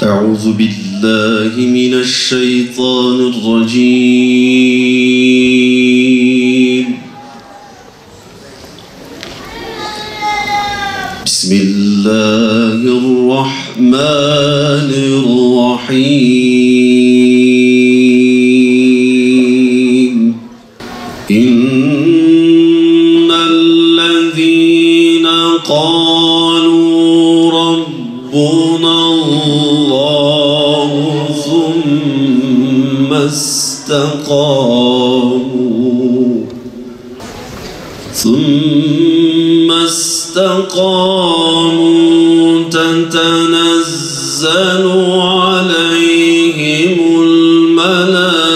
أعوذ بالله من الشيطان الرجيم. بسم الله الرحمن الرحيم. إن الذين قالوا ربنا الله ثم استقاموا تتنزل عليهم الملائكة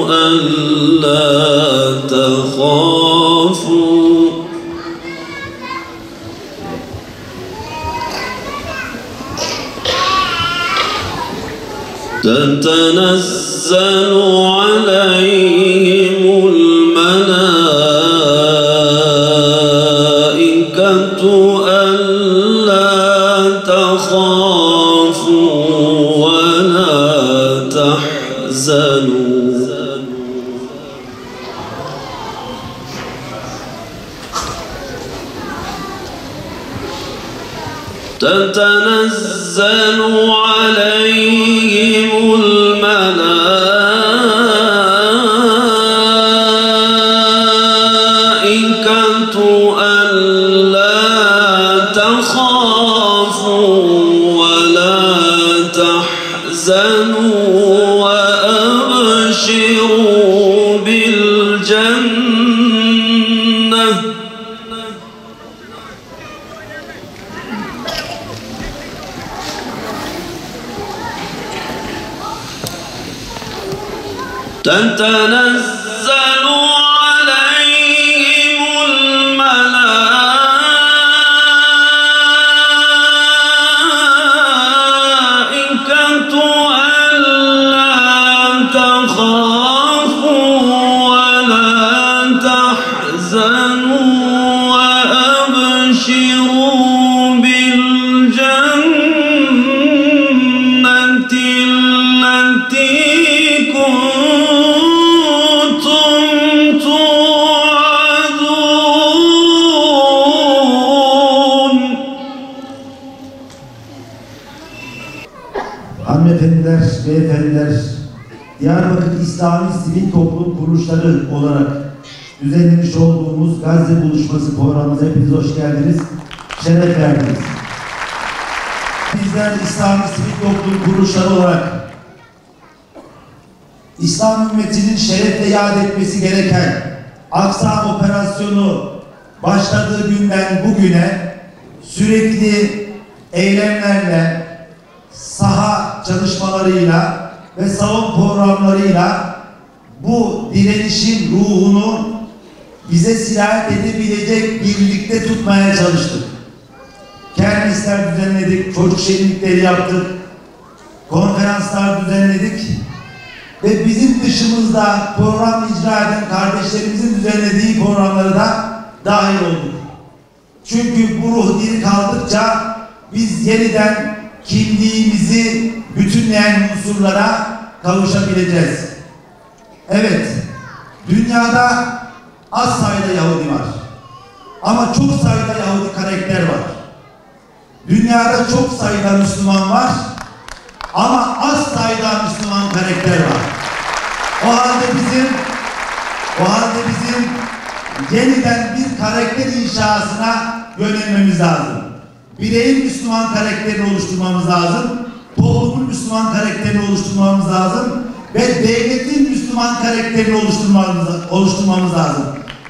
ألا تخافوا تتنزل عليهم الملائكة ألا تخافوا ولا تحزنوا تتنزل عليهم الملائكة ألا تخافوا ولا تحزنوا وأبشروا بالجنة تتنزل عليهم الملائكة ألا تخافوا ولا تحزنوا وأبشروا بالجنة التي Hanımefendiler, beyefendiler, Diyarbakır İslami Sivil Toplum Kuruluşları olarak düzenlemiş olduğumuz Gazze Buluşması programımıza hepiniz hoş geldiniz, şeref verdiniz. Bizler İslami Sivil Toplum Kuruluşları olarak İslam ümmetinin şerefle yad etmesi gereken Aksa operasyonu başladığı günden bugüne sürekli eylemlerle, saha çalışmalarıyla ve salon programlarıyla bu direnişin ruhunu bize sirayet edebilecek birlikte tutmaya çalıştık. Kermesler düzenledik, çocuk şenlikleri yaptık, konferanslar düzenledik ve bizim dışımızda program icra eden kardeşlerimizin düzenlediği programlara da dahil olduk. Çünkü bu ruh diri kaldıkça biz yeniden kimliğimizi bütünleyen unsurlara kavuşabileceğiz. Evet, dünyada az sayıda Yahudi var. Ama çok sayıda Yahudi karakter var. Dünyada çok sayıda Müslüman var. Ama az sayıda Müslüman karakter var. O halde bizim yeniden bir karakter inşasına yönelmemiz lazım. Bireyin Müslüman karakterini oluşturmamız lazım. Toplumun Müslüman karakterini oluşturmamız lazım. Ve devletin Müslüman karakterini oluşturmamız lazım.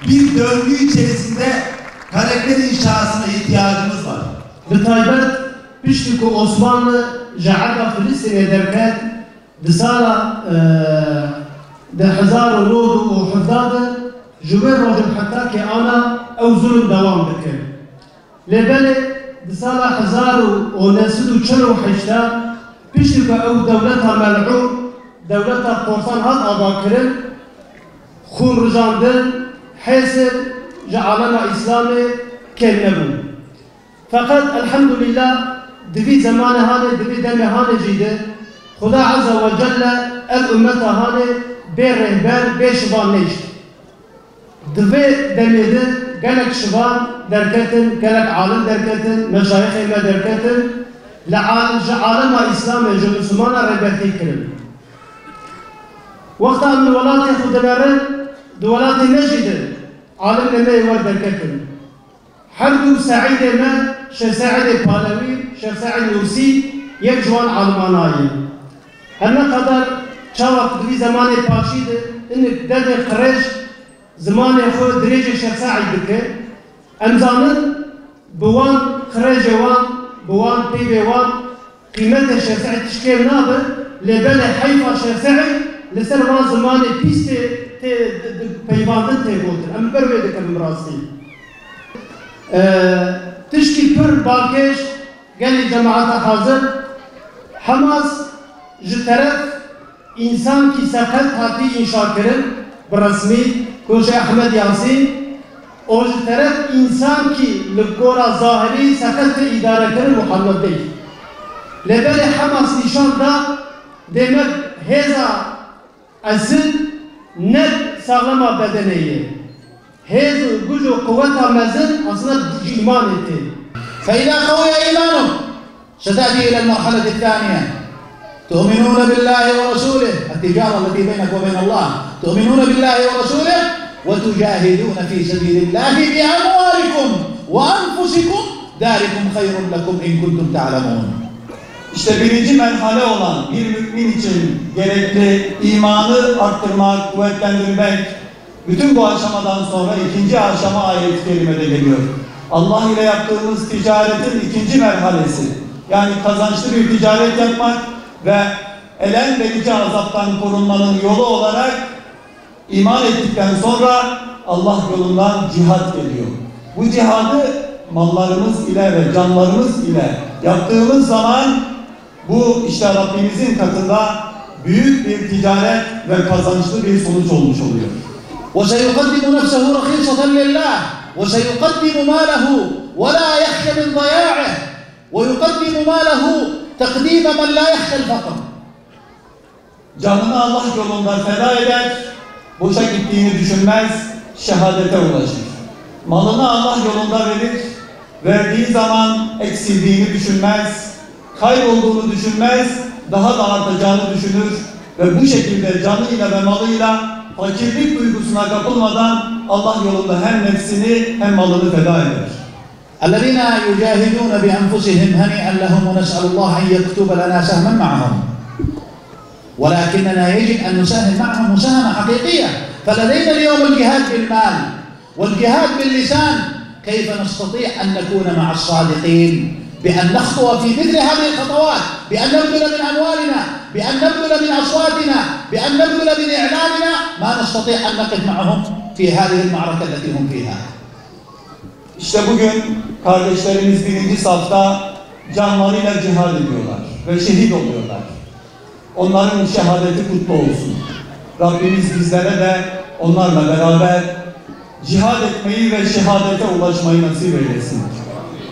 Bir döngü içerisinde karakter inşasına ihtiyacımız var. بطيبت بيشتكوا عثمان جعلها فلسطين دركات بصالة ده حزار ولود وحداد جبر رجل حتى كأنا أو ظلم دوام بكر لبالي بصالة حزار ونسد وشلو حشتا بيشتكوا أو دولتها ملعون دولتها قرصان هاد أباكرين خون رجاندن حسن جعلنا إسلامي كنبو fakat elhamdülillah divi zamanı hane, divi demi hane cide Xuda Azza ve Celle ev ümmeta hane bir rehber, bir şivan neşt. Divi demide gelek şivan derketin, gelek alim derketin, meşayih derketin, لعالم إسلام جو مسلمان ربطي كريم وقت من الولات خدنارن دولات نجد عالم لما يورد الكتن حرب سعيد ما شيخ سعيد بالاوي شيخ سعيد نورسي يكجوان عالماناي هنا قدر شاوق دبي زمان باشيد انك دد قريش زمان خو دريج شيخ سعيد بك امزانن بوان خريج وان بوان بيبي-وان قيمة الشيخ سعيد تشكيل نابر لبنى حيفا الشيخ سعيد لسر وان زماني بيست بيباندن تيبوتر أم برويدك بمراسي تشكي بر بالكيش قال لي جماعة حاضر حماس جترف إنسان كي سقط هاتي إنشاء كرن برسمي كوش أحمد ياسين اور طرف انسان کی لگورا ظاهری سقط اداره کرن محمد بی لبل حماس نشان دا demek heza asıl net sağlama bedeniye heza gücü kuvveta mezin aslında iman etti فإذا قوي إيمانهم ستأتي إلى المرحلة الثانية تؤمنون بالله ورسوله التجارة التي بينك وبين الله تؤمنون بالله ورسوله وتجاهدون في سبيل الله بأموالكم وأنفسكم ذلكم خير لكم إن كنتم تعلمون. İşte birinci merhale olan bir mümin için gerekli imanı arttırmak, kuvvetlendirmek, bütün bu aşamadan sonra ikinci aşama ayet-i kerimede geliyor. Allah ile yaptığımız ticaretin ikinci merhalesi, yani kazançlı bir ticaret yapmak ve elen verici azaptan korunmanın yolu olarak İman ettikten sonra Allah yolundan cihat geliyor. Bu cihadı mallarımız ile ve canlarımız ile yaptığımız zaman bu işte Rabbimizin katında büyük bir ticaret ve kazançlı bir sonuç olmuş oluyor. وَسَيُقَدِّمُ نَفْسَهُ رَخِيصَةً لِلّٰهِ وَسَيُقَدِّمُ مَالَهُ وَلَا يَخْشَ مِنْ ضَيَاعِهِ وَيُقَدِّمُ مَالَهُ تَقْدِيمَ مَنْ لَا يَخْشَ الْفَقْرَ. Canını Allah yolunda feda eder, boşa gittiğini düşünmez, şehadete ulaşır. Malını Allah yolunda verir, verdiği zaman eksildiğini düşünmez, kaybolduğunu düşünmez, daha da artacağını düşünür ve bu şekilde canıyla ve malıyla fakirlik duygusuna kapılmadan Allah yolunda hem nefsini hem malını feda eder. الذين يجاهدون بأنفسهم هنيئا لهم ونسأل الله أن يكتب لنا سهما معهم ولكننا يجب أن نساهم معهم مساهمة حقيقية فلدينا اليوم الجهاد بالمال والجهاد باللسان كيف نستطيع أن نكون مع الصادقين بأن نخطو في مثل هذه الخطوات بأن نبذل من أموالنا بأن نبذل من أصواتنا بأن نبذل من إعلامنا ما نستطيع أن نقف معهم في هذه المعركة التي هم فيها. İşte bugün kardeşlerimiz birinci safta canlarıyla cihad ediyorlar ve şehit oluyorlar. Onların şehadeti kutlu olsun. Rabbimiz bizlere de onlarla beraber cihad etmeyi ve şehadete ulaşmayı nasip eylesin.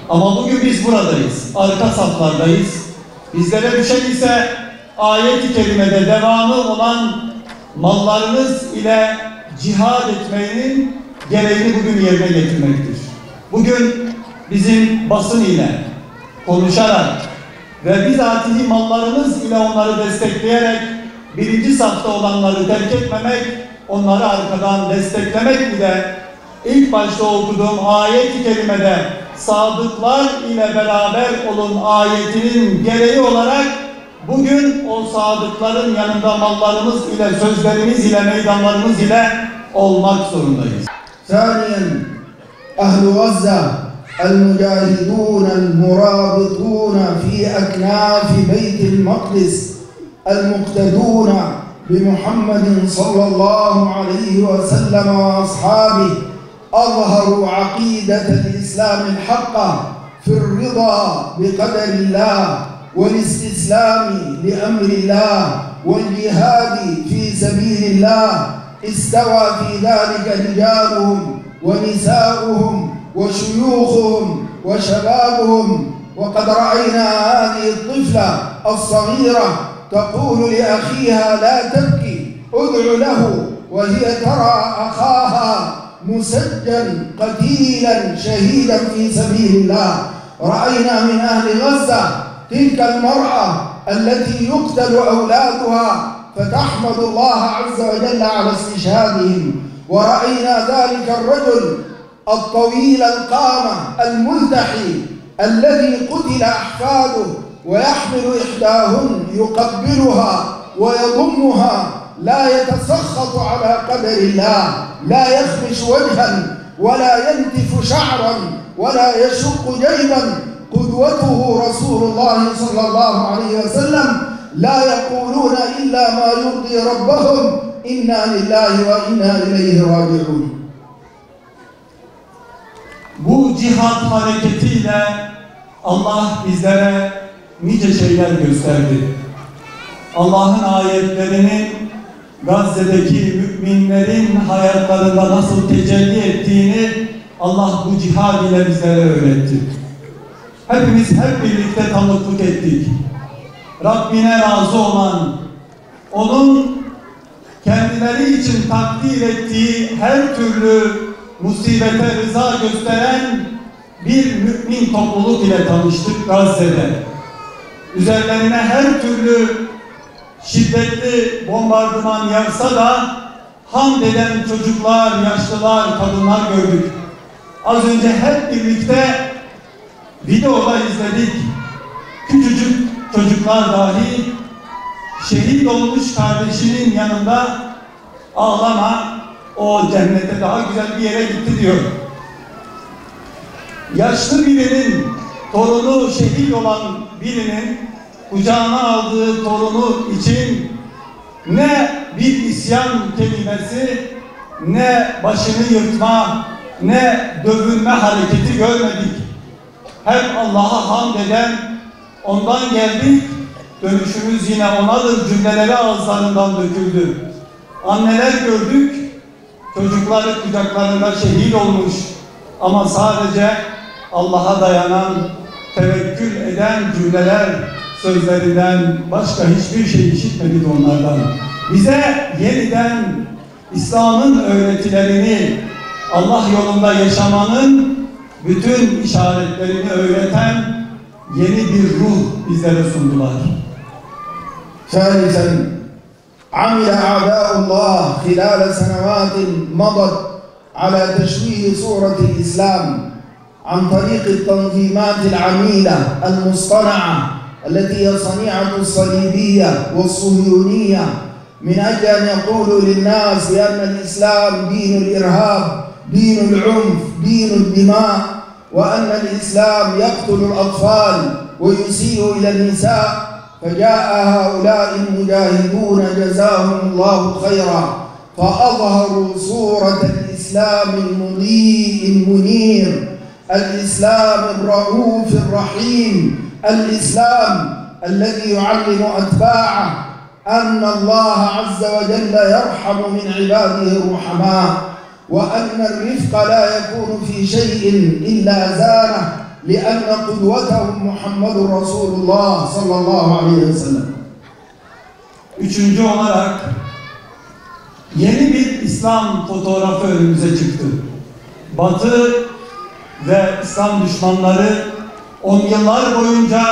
Ama bugün biz buradayız, arka saflardayız. Bizlere düşen ise ayet-i kerimede devamı olan mallarınız ile cihad etmenin gereğini bugün yerine getirmektir. Bugün bizim basın ile konuşarak ve bizatihi mallarımız ile onları destekleyerek birinci safta olanları terk etmemek, onları arkadan desteklemek ile ilk başta okuduğum ayet-i kerimede sadıklar ile beraber olun ayetinin gereği olarak bugün o sadıkların yanında mallarımız ile, sözlerimiz ile, meydanlarımız ile olmak zorundayız. ثانيا أهل غزة المجاهدون المرابطون في أكناف بيت المقدس المقتدون بمحمد صلى الله عليه وسلم وأصحابه أظهروا عقيدة الإسلام الحقة في الرضا بقدر الله والاستسلام لأمر الله والجهاد في سبيل الله استوى في ذلك رجالهم ونساؤهم وشيوخهم وشبابهم. وقد رأينا هذه الطفلة الصغيرة تقول لأخيها لا تبكي ادع له، وهي ترى أخاها مسجن قتيلا شهيدا في سبيل الله. رأينا من أهل غزة تلك المرأة التي يقتل أولادها فتحمد الله عز وجل على استشهادهم. ورأينا ذلك الرجل الطويل القامة الملتحي الذي قتل أحفاده ويحمل إحداهن يقبلها ويضمها، لا يتسخط على قدر الله، لا يخمش وجها ولا ينتف شعرا ولا يشق جيبا. قدوته رسول الله صلى الله عليه وسلم، لا يقولون إلا ما يرضي ربهم، إنا لله وإنا إليه راجعون. Bu cihat hareketiyle Allah bizlere nice şeyler gösterdi. Allah'ın ayetlerinin Gazze'deki müminlerin hayatlarında nasıl tecelli ettiğini Allah bu cihad ile bizlere öğretti. Hepimiz hep birlikte tanıklık ettik. Rabbine razı olan, onun kendileri için takdir ettiği her türlü musibete rıza gösteren bir mümin topluluk ile tanıştık Gazze'de. Üzerlerine her türlü şiddetli bombardıman yağsa da hamd eden çocuklar, yaşlılar, kadınlar gördük. Az önce hep birlikte videoda izledik. Küçücük çocuklar dahi şehit olmuş kardeşinin yanında ağlama, o cennete daha güzel bir yere gitti diyor. Yaşlı birinin, torunu şehit olan birinin kucağına aldığı torunu için ne bir isyan kelimesi, ne başını yırtma, ne dövünme hareketi görmedik. Hep Allah'a hamd eden, ondan geldik, dönüşümüz yine onadır cümleleri ağızlarından döküldü. Anneler gördük, çocukları kucaklarında şehit olmuş ama sadece Allah'a dayanan, tevekkül eden cümleler, sözlerinden başka hiçbir şey işitmedik onlardan. Bize yeniden İslam'ın öğretilerini, Allah yolunda yaşamanın bütün işaretlerini öğreten yeni bir ruh bizlere sundular. ثالثا عمل أعداء الله خلال سنوات مضت على تشويه صورة الإسلام عن طريق التنظيمات العميلة المصطنعة التي هي صنيعة الصليبية والصهيونية من أجل أن يقولوا للناس بأن الإسلام دين الإرهاب، دين العنف، دين الدماء، وأن الإسلام يقتل الأطفال ويسيء إلى النساء. فجاء هؤلاء المجاهدون جزاهم الله خيرا فأظهروا صورة الإسلام المضيء المنير، الإسلام الرؤوف الرحيم، الإسلام الذي يعلم أتباعه أن الله عز وجل يرحم من عباده الرحماء، وأن الرفق لا يكون في شيء إلا زانه، لأن قدوتهم محمد رسول الله صلى الله عليه وسلم. Üçüncü olarak yeni bir İslam fotoğrafı önümüze çıktı. Batı ve İslam düşmanları 10 yıllar boyunca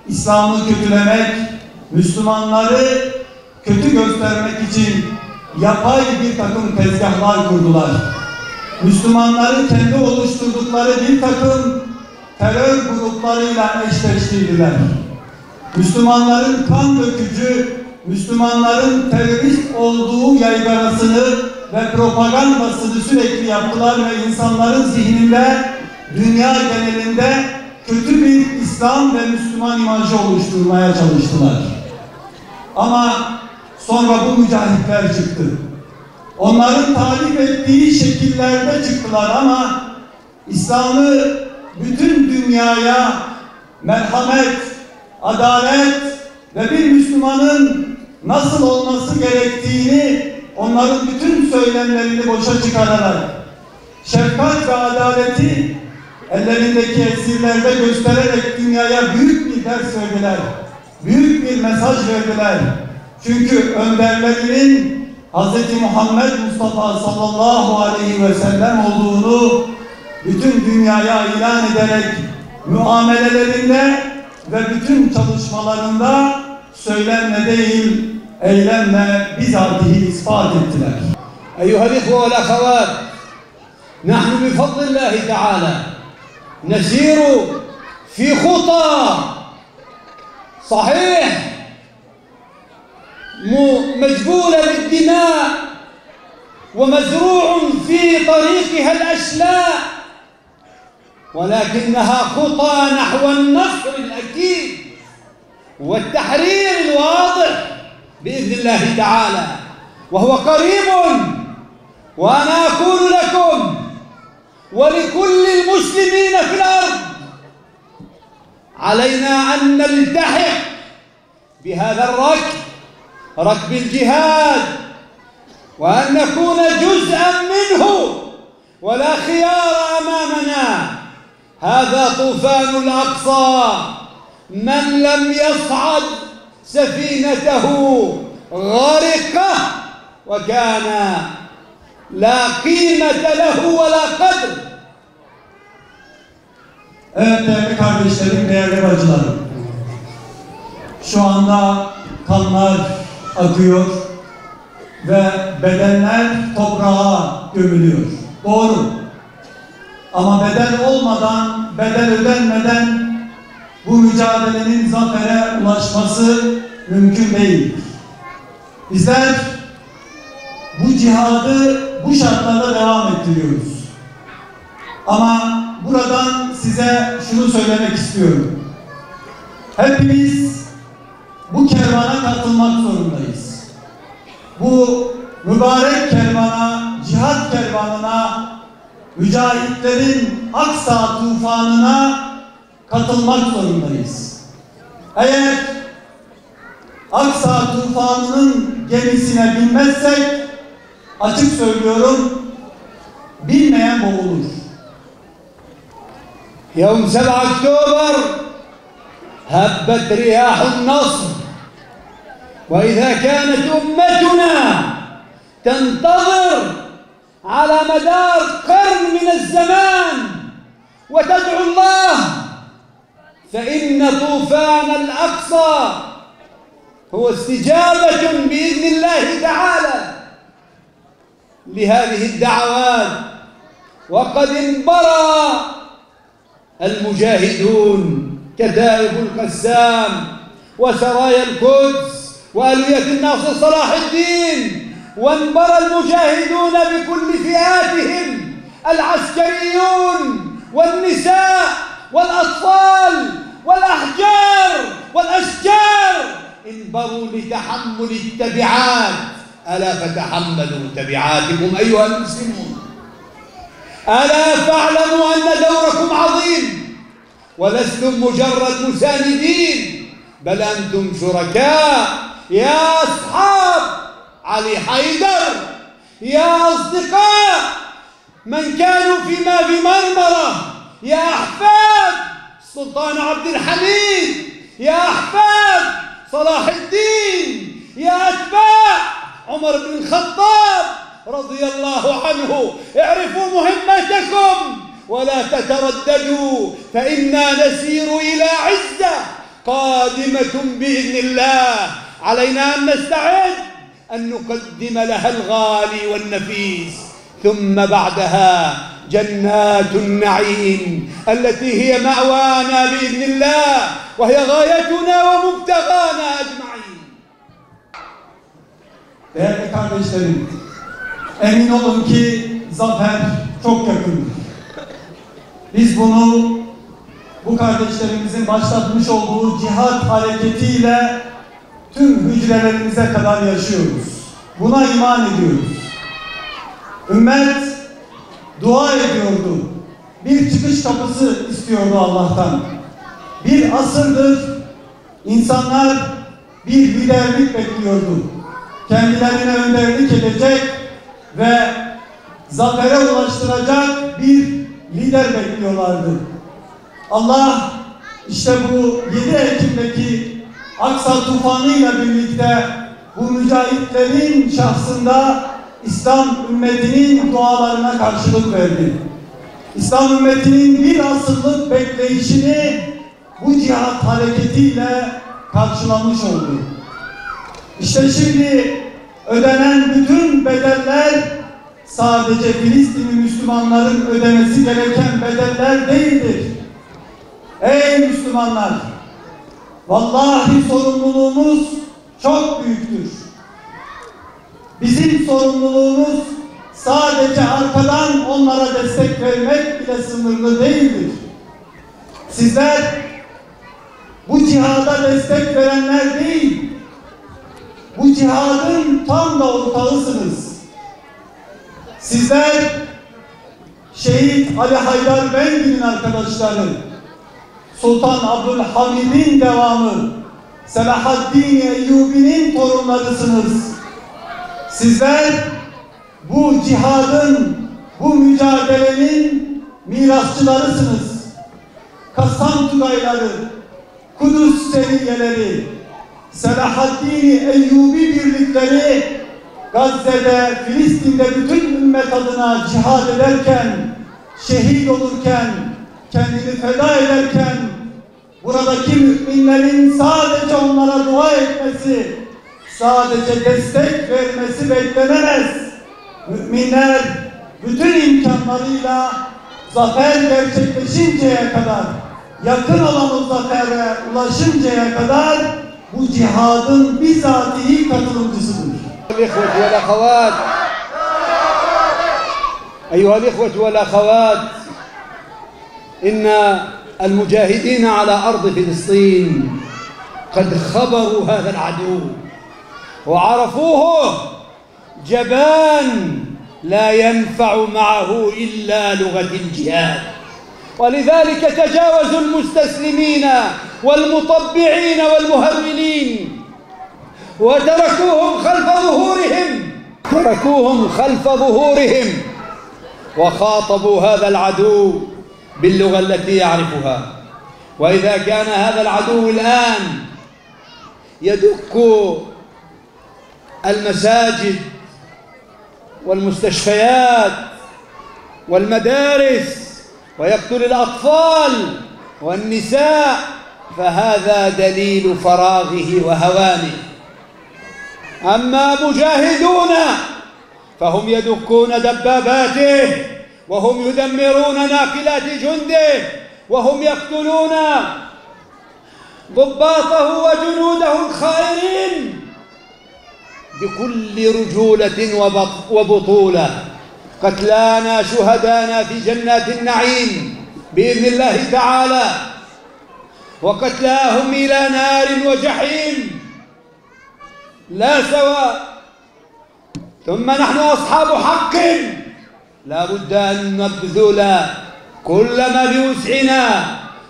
İslam'ı kötülemek, Müslümanları kötü göstermek için yapay bir takım tezgahlar kurdular. Müslümanları kendi oluşturdukları bir takım terör gruplarıyla eşleştirdiler. Müslümanların kan dökücü, Müslümanların terörist olduğu yaygarasını ve propagandasını sürekli yaptılar ve insanların zihninde, dünya genelinde kötü bir İslam ve Müslüman imajı oluşturmaya çalıştılar. Ama sonra bu mücahitler çıktı. Onların tarif ettiği şekillerde çıktılar ama İslam'ı bütün dünyaya merhamet, adalet ve bir Müslümanın nasıl olması gerektiğini, onların bütün söylemlerini boşa çıkararak şefkat ve adaleti ellerindeki esirlerde göstererek dünyaya büyük bir ders verdiler. Büyük bir mesaj verdiler. Çünkü önderlerinin Hz. Muhammed Mustafa sallallahu aleyhi ve sellem olduğunu bütün dünyaya ilan ederek muamelelerinde ve bütün çalışmalarında söylemle değil, eylemle bizatihi ispat ettiler. أيها الإخوة والأخوات، نحن بفضل الله تعالى نسير في خطى صحيح مجبولة بالدماء ومزروع في طريقها الأشلاء، ولكنها خطى نحو النصر الأكيد والتحرير الواضح بإذن الله تعالى، وهو قريب. وأنا أقول لكم ولكل المسلمين في الأرض علينا أن نلتحق بهذا الركب، ركب الجهاد، وأن نكون جزءا منه ولا خيار أمامنا. هذا طوفان الأقصى، من لم يصعد سفينته غرق وكان لا قيمة له ولا قدر. Evet değerli kardeşlerim, değerli bacılarım. Şu anda kanlar akıyor ve bedenler toprağa gömülüyor. Doğru. Ama bedel olmadan, bedel ödenmeden bu mücadelenin zafere ulaşması mümkün değil. Bizler bu cihadı bu şartlarda devam ettiriyoruz. Ama buradan size şunu söylemek istiyorum. Hepimiz bu kervana katılmak zorundayız. Bu mübarek kervana, cihat kervanına, mücahitlerin Aksa tufanına katılmak zorundayız. Eğer Aksa tufanının gemisine binmezsek, açık söylüyorum, bilmeyen boğulur. يوم 7 أكتوبر هبت رياح النصر، وإذا كانت أمتنا تنتظر على مدار قرن من الزمان وتدعو الله، فإن طوفان الأقصى هو استجابة بإذن الله تعالى لهذه الدعوات. وقد انبرى المجاهدون كتائب القسام وسرايا القدس وألوية الناصر صلاح الدين، وانبرى المجاهدون بكل فئاتهم، العسكريون والنساء والأطفال والأحجار والأشجار، انبروا لتحمل التبعات. ألا فتحملوا تبعاتكم أيها المسلمون. ألا فاعلموا أن دوركم عظيم، ولستم مجرد مساندين، بل أنتم شركاء. يا أصحاب علي حيدر، يا أصدقاء من كانوا فيما في مرمرة، يا أحفاد السلطان عبد الحميد، يا أحفاد صلاح الدين، يا أتباع عمر بن الخطاب رضي الله عنه، اعرفوا مهمتكم ولا تترددوا، فإنا نسير إلى عزة قادمة بإذن الله. علينا أن نستعد أن نقدم لها الغالي والنفيس، ثم بعدها جنات النعيم التي هي مأوانا بإذن الله، وهي غايتنا ومبتغانا أجمعين. Değerli kardeşlerim, emin olun ki zafer çok yakındır. Biz bunu bu kardeşlerimizin başlatmış olduğu cihat hareketiyle tüm hücrelerimize kadar yaşıyoruz. Buna iman ediyoruz. Ümmet dua ediyordu. Bir çıkış kapısı istiyordu Allah'tan. Bir asırdır insanlar bir liderlik bekliyordu. Kendilerine önderlik edecek ve zafere ulaştıracak bir lider bekliyorlardı. Allah işte bu 7 Ekim'deki Aksa tufanıyla birlikte bu mücahitlerin şahsında İslam ümmetinin dualarına karşılık verdi. İslam ümmetinin bir asırlık bekleyişini bu cihat hareketiyle karşılamış oldu. İşte şimdi ödenen bütün bedeller sadece Filistinli Müslümanların ödemesi gereken bedeller değildir. Ey Müslümanlar! Vallahi sorumluluğumuz çok büyüktür. Bizim sorumluluğumuz sadece arkadan onlara destek vermek bile sınırlı değildir. Sizler bu cihada destek verenler değil, bu cihadın tam da ortağısınız. Sizler Şehit Ali Haydar Bengü'nün arkadaşları, Sultan Abdülhamid'in devamı, Selahaddin Eyyubi'nin torunlarısınız. Sizler bu cihadın, bu mücadelenin mirasçılarısınız. Kassam Tugayları, Kudüs seriyeleri, Selahaddin Eyyubi birlikleri Gazze'de, Filistin'de bütün ümmet adına cihad ederken, şehit olurken, kendini feda ederken buradaki müminlerin sadece onlara dua etmesi, sadece destek vermesi beklenemez. Müminler bütün imkanlarıyla zafer gerçekleşinceye kadar, yakın olan o zafere ulaşıncaya kadar bu cihadın bizatihi katılımcısıdır. الإخوة والأخوات أيها الإخوة والأخوات إن المجاهدين على أرض فلسطين قد خبروا هذا العدو وعرفوه جبان لا ينفع معه إلا لغة الجهاد ولذلك تجاوزوا المستسلمين والمطبعين والمهرولين وتركوهم خلف ظهورهم وخاطبوا هذا العدو باللغة التي يعرفها. وإذا كان هذا العدو الآن يدك المساجد والمستشفيات والمدارس ويقتل الأطفال والنساء فهذا دليل فراغه وهوانه. أما مجاهدون فهم يدكون دباباته وهم يدمرون ناقلات جنده وهم يقتلون ضباطه وجنوده الخائرين بكل رجولة وبطولة. قتلانا شهدانا في جنات النعيم بإذن الله تعالى وقتلاهم إلى نار وجحيم لا سواء. ثم نحن أصحاب حق لا بد أن نبذل كل ما بوسعنا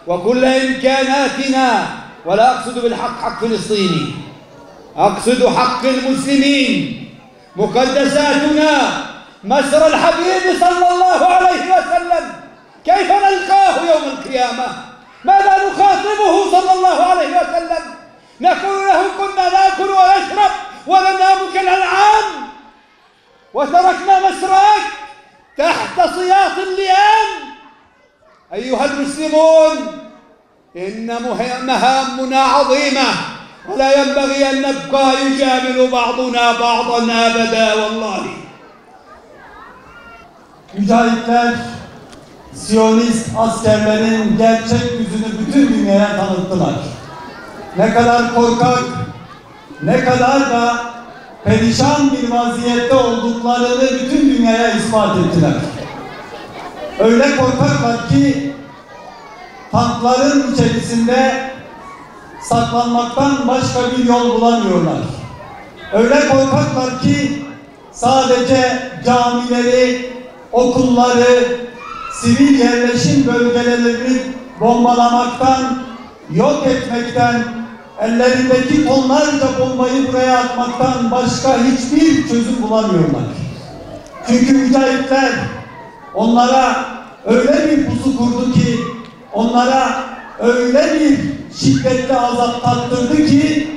وكل إمكاناتنا ولا أقصد بالحق حق فلسطيني، أقصد حق المسلمين، مقدساتنا، مسر الحبيب صلى الله عليه وسلم كيف نلقاه يوم القيامة؟ ماذا نخاطبه صلى الله عليه وسلم؟ نقول له كنا نأكل ونشرب وننام كالأنعام وتركنا مسراك تحت سياط اللئام. أيها المسلمون إن مهامنا عظيمة ولا ينبغي أن نبقى يجامل بعضنا بعضا أبدا والله. Mücahitler, Siyonist askerlerin gerçek yüzünü bütün dünyaya tanıttılar. Ne kadar korkak, ne kadar da perişan bir vaziyette olduklarını bütün dünyaya ispat ettiler. Öyle korkaklar ki tankların içerisinde saklanmaktan başka bir yol bulamıyorlar. Öyle korkaklar ki sadece camileri, okulları, sivil yerleşim bölgelerini bombalamaktan, yok etmekten, ellerindeki tonlarca bombayı buraya atmaktan başka hiçbir çözüm bulamıyorlar. Çünkü mücahitler onlara öyle bir pusu kurdu ki, onlara öyle bir şiddetli azap tattırdı ki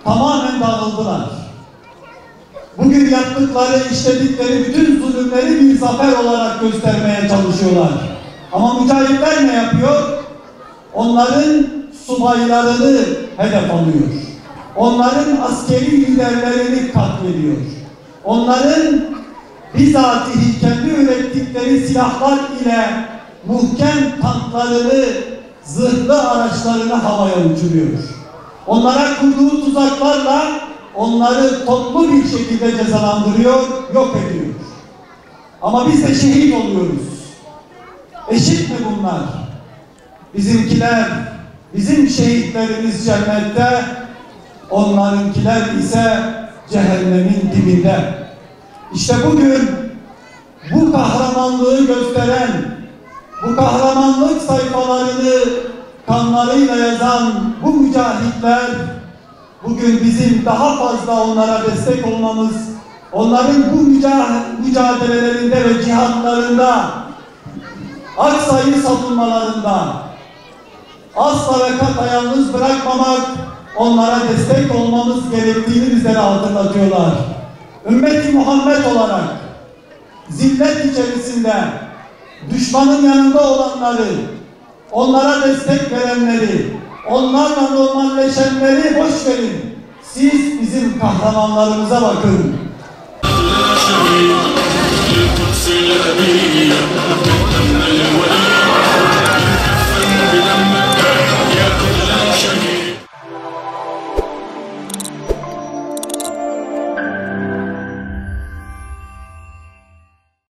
tamamen dağıldılar. Bugün yaptıkları, işledikleri bütün zulümleri bir zafer olarak göstermeye çalışıyorlar. Ama mücahitler ne yapıyor? Onların subaylarını hedef alıyor. Onların askeri liderlerini katlediyor. Onların bizatihi kendi ürettikleri silahlar ile muhkem tanklarını, zırhlı araçlarını havaya uçuruyor. Onlara kurduğu tuzaklarla onları toplu bir şekilde cezalandırıyor, yok ediyor. Ama biz de şehit oluyoruz. Eşit mi bunlar? Bizimkiler, bizim şehitlerimiz cennette, onlarınkiler ise cehennemin dibinde. İşte bugün bu kahramanlığı gösteren, bu kahramanlık sayfalarını kanlarıyla yazan bu mücahitler, bugün bizim daha fazla onlara destek olmamız, onların bu mücadelelerinde ve cihatlarında, aksayı savunmalarında asla ve kata yalnız bırakmamak, onlara destek olmamız gerektiğini bizlere hatırlatıyorlar. Ümmeti Muhammed olarak zillet içerisinde düşmanın yanında olanları, onlara destek verenleri, onlarla normalleşenleri boş verin. Siz bizim kahramanlarımıza bakın.